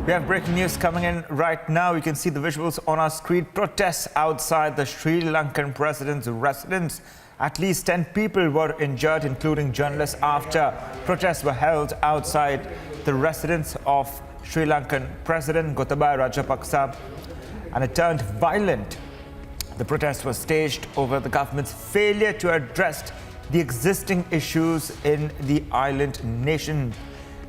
We have breaking news coming in right now. You can see the visuals on our screen. Protests outside the Sri Lankan president's residence. At least 10 people were injured, including journalists, after protests were held outside the residence of Sri Lankan President Gotabaya Rajapaksa, and it turned violent. The protests were staged over the government's failure to address the existing issues in the island nation.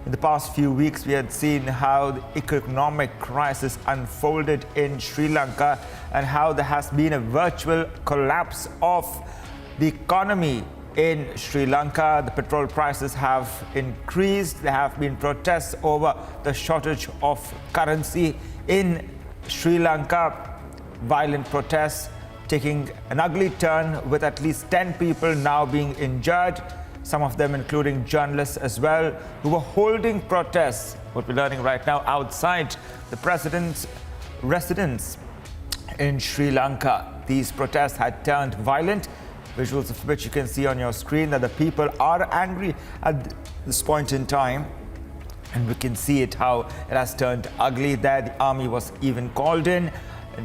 In the past few weeks, we had seen how the economic crisis unfolded in Sri Lanka and how there has been a virtual collapse of the economy in Sri Lanka. The petrol prices have increased. There have been protests over the shortage of currency in Sri Lanka. Violent protests taking an ugly turn, with at least 10 people now being injured. Some of them including journalists as well, who were holding protests, what we're learning right now, outside the president's residence in Sri Lanka. These protests had turned violent, visuals of which you can see on your screen, that the people are angry at this point in time. And we can see it, how it has turned ugly there. The army was even called in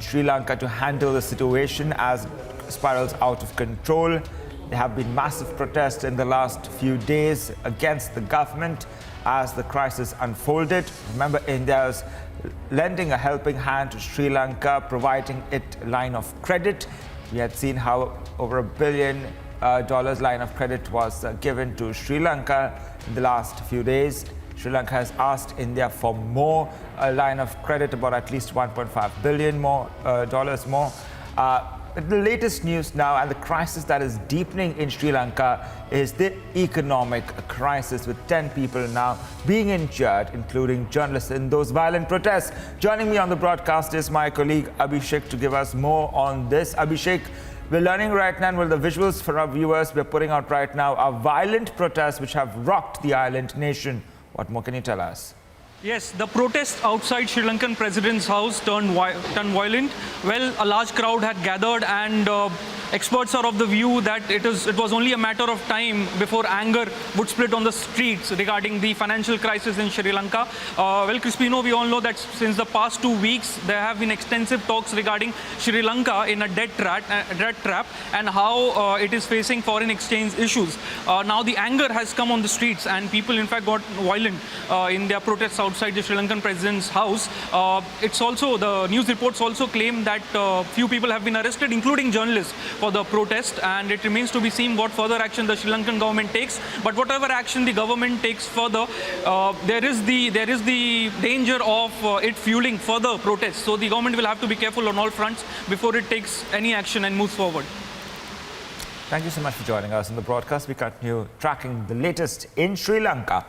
Sri Lanka to handle the situation as it spirals out of control. There have been massive protests in the last few days against the government as the crisis unfolded. Remember, India is lending a helping hand to Sri Lanka, providing it a line of credit. We had seen how over $1 billion line of credit was given to Sri Lanka in the last few days. Sri Lanka has asked India for more line of credit, about at least $1.5 billion dollars more. The latest news now, and the crisis that is deepening in Sri Lanka, is the economic crisis, with 10 people now being injured, including journalists, in those violent protests. Joining me on the broadcast is my colleague Abhishek to give us more on this. Abhishek, we're learning right now, and well, the visuals for our viewers we're putting out right now are violent protests which have rocked the island nation. What more can you tell us? Yes, the protest outside Sri Lankan president's house turned violent. Well, a large crowd had gathered, and experts are of the view that it was only a matter of time before anger would split on the streets regarding the financial crisis in Sri Lanka. Well, Crispino, we all know that since the past 2 weeks, there have been extensive talks regarding Sri Lanka in a debt trap and how it is facing foreign exchange issues. Now the anger has come on the streets, and people in fact got violent in their protests outside the Sri Lankan president's house. It's also, the news reports also claim that few people have been arrested, including journalists, for the protest, and it remains to be seen what further action the Sri Lankan government takes. But whatever action the government takes further, there is the danger of it fueling further protests. So the government will have to be careful on all fronts before it takes any action and moves forward. Thank you so much for joining us in the broadcast. We continue tracking the latest in Sri Lanka.